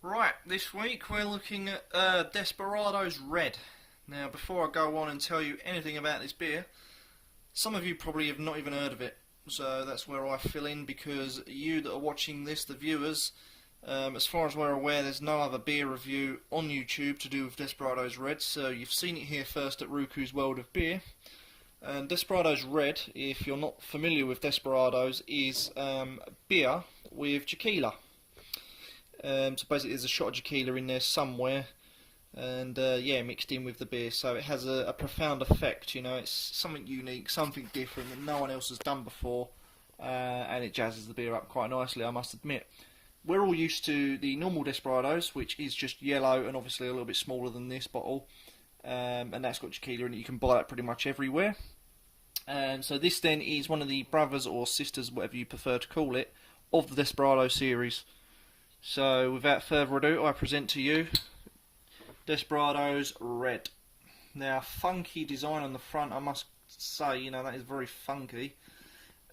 Right, this week we're looking at Desperados Red. Now, before I go on and tell you anything about this beer, some of you probably have not even heard of it, so that's where I fill in, because you that are watching this, the viewers, as far as we're aware, there's no other beer review on YouTube to do with Desperados Red, so you've seen it here first at Ruku's World of Beer. And Desperados Red, if you're not familiar with Desperados, is beer with tequila. So basically there's a shot of tequila in there somewhere, and yeah, mixed in with the beer, so it has a profound effect. You know, it's something unique, something different that no one else has done before, and it jazzes the beer up quite nicely, I must admit. We're all used to the normal Desperados, which is just yellow and obviously a little bit smaller than this bottle, and that's got tequila in it. You can buy that pretty much everywhere. So this then is one of the brothers or sisters, whatever you prefer to call it, of the Desperado series. So without further ado, I present to you Desperados Red. Now, funky design on the front, I must say, you know, that is very funky.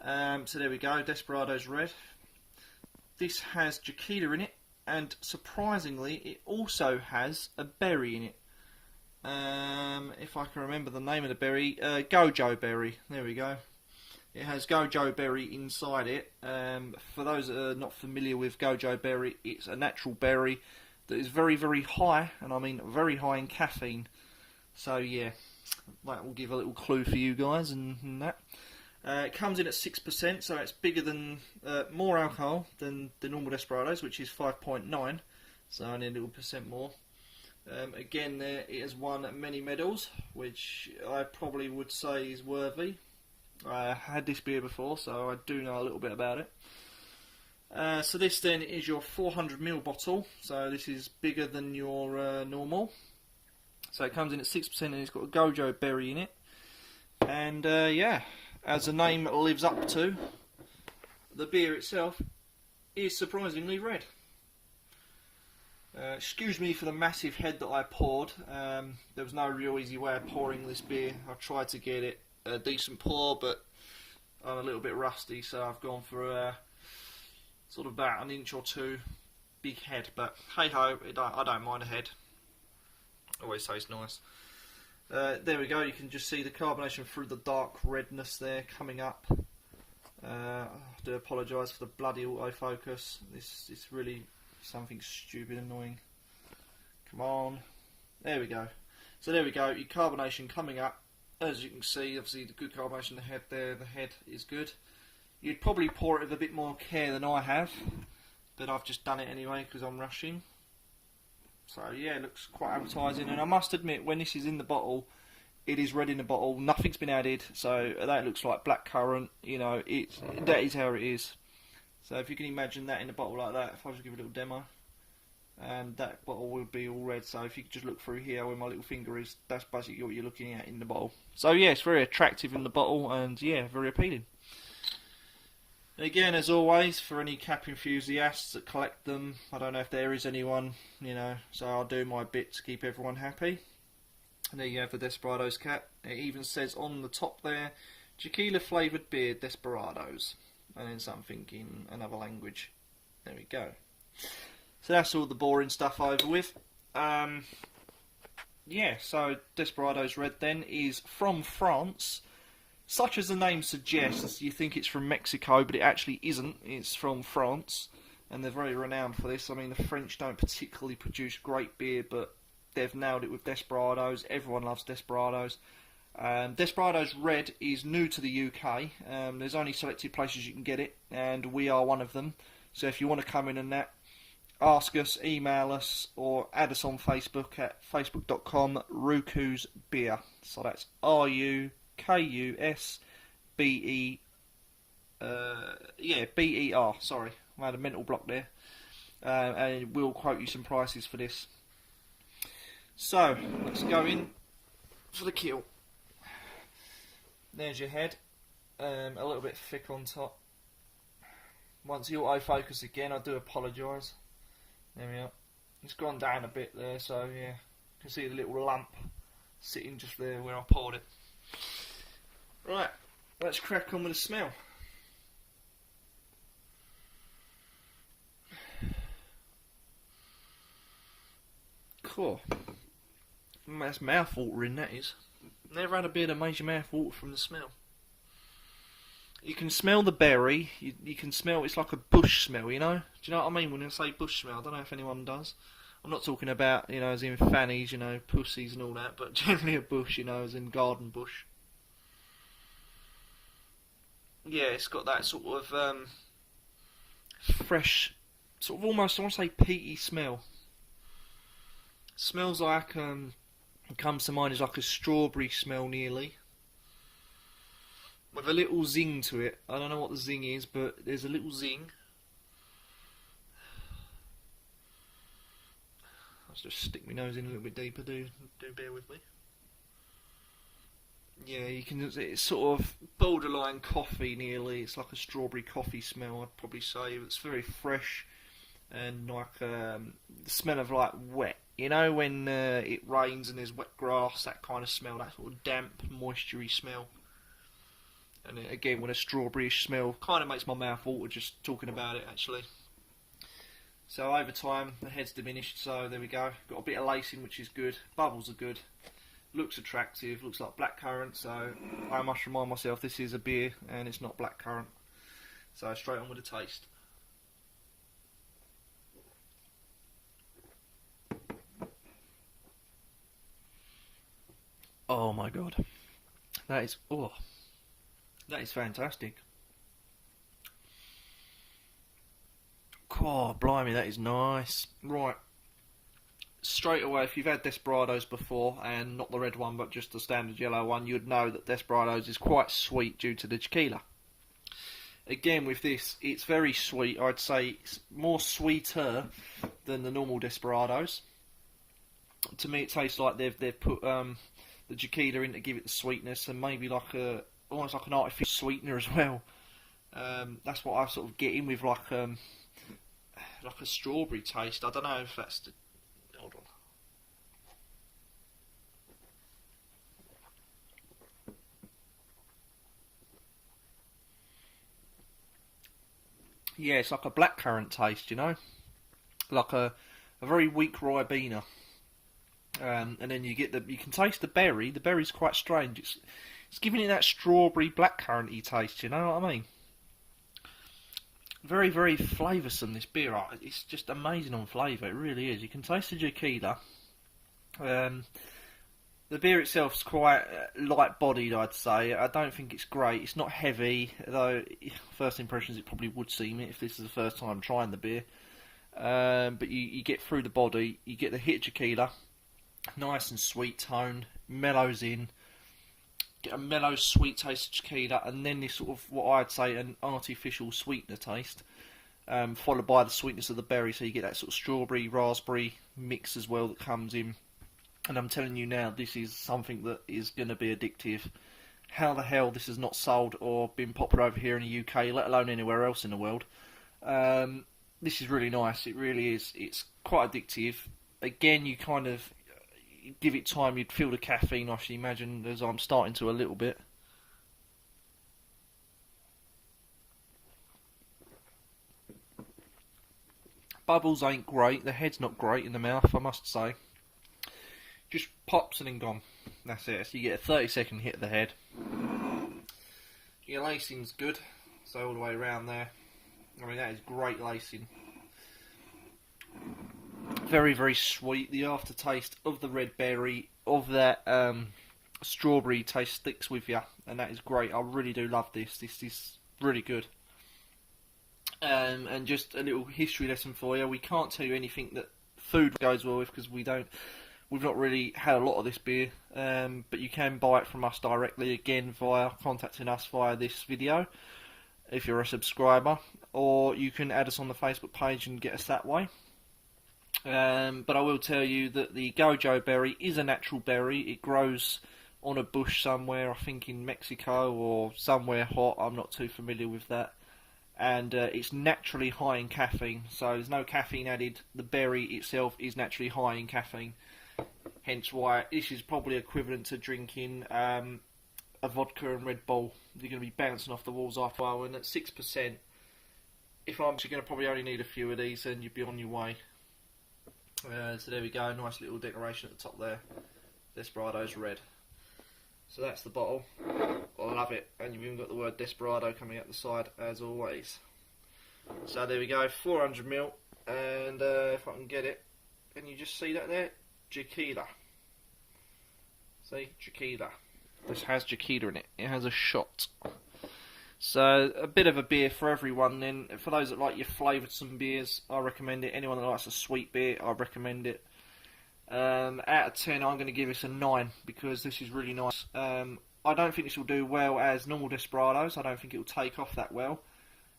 So there we go, Desperados Red. This has tequila in it, and surprisingly, it also has a berry in it. If I can remember the name of the berry, Gojo berry. There we go. It has Gojo berry inside it. For those that are not familiar with Gojo berry, it's a natural berry that is very, very high, and I mean very high in caffeine. So yeah, that will give a little clue for you guys and that. It comes in at 6%, so it's bigger than, more alcohol than the normal Desperados, which is 5.9, so only a little percent more. Again, there it has won many medals, which I probably would say is worthy. I had this beer before, so I do know a little bit about it. So this then is your 400ml bottle, so this is bigger than your normal. So it comes in at 6% and it's got a Gojo berry in it. And yeah, as the name lives up to, the beer itself is surprisingly red. Excuse me for the massive head that I poured. There was no real easy way of pouring this beer. I tried to get it a decent pour, but I'm a little bit rusty, so I've gone for sort of about an inch or two big head, but hey ho, I don't mind a head. Always tastes nice. There we go, you can just see the carbonation through the dark redness there coming up. I do apologise for the bloody autofocus. This is really something stupid annoying. Come on. There we go. So there we go, your carbonation coming up. As you can see, obviously the good carbonation in the head there, the head is good. You'd probably pour it with a bit more care than I have, but I've just done it anyway because I'm rushing. So yeah, it looks quite appetising, and I must admit, when this is in the bottle, it is red in the bottle, nothing's been added, so that looks like blackcurrant, you know, that is how it is. So if you can imagine that in a bottle like that, if I just give a little demo, and that bottle will be all red, so if you could just look through here where my little finger is, that's basically what you're looking at in the bottle. So yeah, it's very attractive in the bottle, and yeah, very appealing. Again, as always, for any cap enthusiasts that collect them, I don't know if there is anyone, you know, so I'll do my bit to keep everyone happy. And there you have the Desperados cap. It even says on the top there, tequila flavoured beer Desperados, and then something in another language. There we go. So that's all the boring stuff over with. Yeah, so Desperados Red then is from France. Such as the name suggests, you think it's from Mexico, but it actually isn't. It's from France, and they're very renowned for this. I mean, the French don't particularly produce great beer, but they've nailed it with Desperados. Everyone loves Desperados. Desperados Red is new to the UK. There's only selected places you can get it, and we are one of them. So if you want to come in and that, ask us, email us, or add us on Facebook at facebook.com Ruku's Beer. So that's RUKUSBE, BER, sorry, I had a mental block there. And we'll quote you some prices for this. So, let's go in for the keel. There's your head, a little bit thick on top. Once you autofocus again, I do apologise. There we are. It's gone down a bit there, so yeah, you can see the little lump sitting just there where I poured it. Right, let's crack on with the smell. Cool. That's mouth-watering, that is. Never had a beer that makes your mouth water from the smell. You can smell the berry, you can smell, it's like a bush smell, you know? Do you know what I mean when I say bush smell? I don't know if anyone does. I'm not talking about, you know, as in fannies, you know, pussies and all that, but generally a bush, you know, as in garden bush. Yeah, it's got that sort of fresh, sort of almost, I want to say peaty smell. Smells like, comes to mind is like a strawberry smell nearly. With a little zing to it. I don't know what the zing is, but there's a little zing. I'll just stick my nose in a little bit deeper, do bear with me. Yeah, you can, it's sort of borderline coffee nearly. It's like a strawberry coffee smell, I'd probably say. It's very fresh and like the smell of like wet. You know when it rains and there's wet grass, that kind of smell, that sort of damp, moistury smell. And again, with a strawberryish smell, kind of makes my mouth water just talking about it, actually. So over time, the head's diminished, so there we go. Got a bit of lacing, which is good. Bubbles are good. Looks attractive, looks like blackcurrant, so I must remind myself this is a beer, and it's not blackcurrant. So straight on with the taste. Oh my god. That is, oh. That is fantastic. Oh, blimey, that is nice. Right. Straight away, if you've had Desperados before, and not the red one, but just the standard yellow one, you'd know that Desperados is quite sweet due to the tequila. Again, with this, it's very sweet. I'd say it's more sweeter than the normal Desperados. To me, it tastes like they've put the tequila in to give it the sweetness, and maybe like almost like an artificial sweetener as well. That's what I sort of get in with like a strawberry taste. I don't know if that's the... Hold on. Yeah, it's like a blackcurrant taste, you know? Like a very weak Ribena. And then you can taste the berry. The berry's quite strange. It's giving it that strawberry blackcurranty taste, you know what I mean? Very, very flavoursome, this beer. It's just amazing on flavour, it really is. You can taste the tequila. The beer itself's quite light-bodied, I'd say. I don't think it's great. It's not heavy, though first impressions it probably would seem it if this is the first time trying the beer. But you get through the body, you get the hit of tequila, nice and sweet tone, mellows in. Get a mellow, sweet taste of tequila, and then this sort of, what I'd say, an artificial sweetener taste, followed by the sweetness of the berry, so you get that sort of strawberry, raspberry mix as well that comes in. And I'm telling you now, this is something that is going to be addictive. How the hell this has not sold or been popular over here in the UK, let alone anywhere else in the world. This is really nice, it really is. It's quite addictive. Again, you kind of... give it time, you'd feel the caffeine, I should imagine, as I'm starting to a little bit. Bubbles ain't great, the head's not great in the mouth, I must say. Just pops and then gone. That's it. So you get a 30-second hit of the head. Your lacing's good, so all the way around there. I mean, that is great lacing. Very, very sweet. The aftertaste of the red berry, of that strawberry taste sticks with you, and that is great. I really do love this. This is really good. And just a little history lesson for you. We can't tell you anything that food goes well with because we've not really had a lot of this beer. But you can buy it from us directly, again via contacting us via this video if you're a subscriber, or you can add us on the Facebook page and get us that way. But I will tell you that the Gojo berry is a natural berry. It grows on a bush somewhere, I think in Mexico or somewhere hot. I'm not too familiar with that. And it's naturally high in caffeine, so there's no caffeine added. The berry itself is naturally high in caffeine. Hence why this is probably equivalent to drinking a vodka and Red Bull. You're going to be bouncing off the walls after a while, and at 6%, if I'm actually going to probably only need a few of these, then you'd be on your way. So there we go, nice little decoration at the top there. Desperados Red. So that's the bottle. I love it, and you've even got the word Desperado coming out the side as always. So there we go, 400ml, and if I can get it, can you just see that there? Tequila. See, tequila. This has tequila in it. It has a shot. So a bit of a beer for everyone then. For those that like your flavoursome beers, I recommend it. Anyone that likes a sweet beer, I recommend it. Out of 10, I'm going to give this a 9 because this is really nice. I don't think this will do well as normal Desperados. I don't think it will take off that well.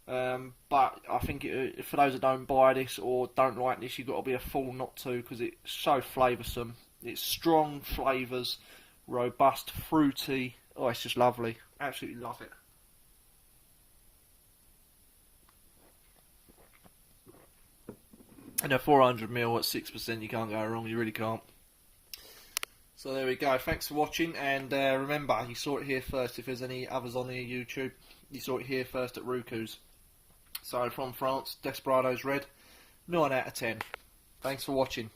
But I think for those that don't buy this or don't like this, you've got to be a fool not to, because it's so flavoursome. It's strong flavours, robust, fruity. Oh, it's just lovely. Absolutely love it. And a 400ml at 6%, you can't go wrong, you really can't. So there we go, thanks for watching, and remember, you saw it here first. If there's any others on here, YouTube, you saw it here first at Ruku's. So from France, Desperados Red, 9 out of 10. Thanks for watching.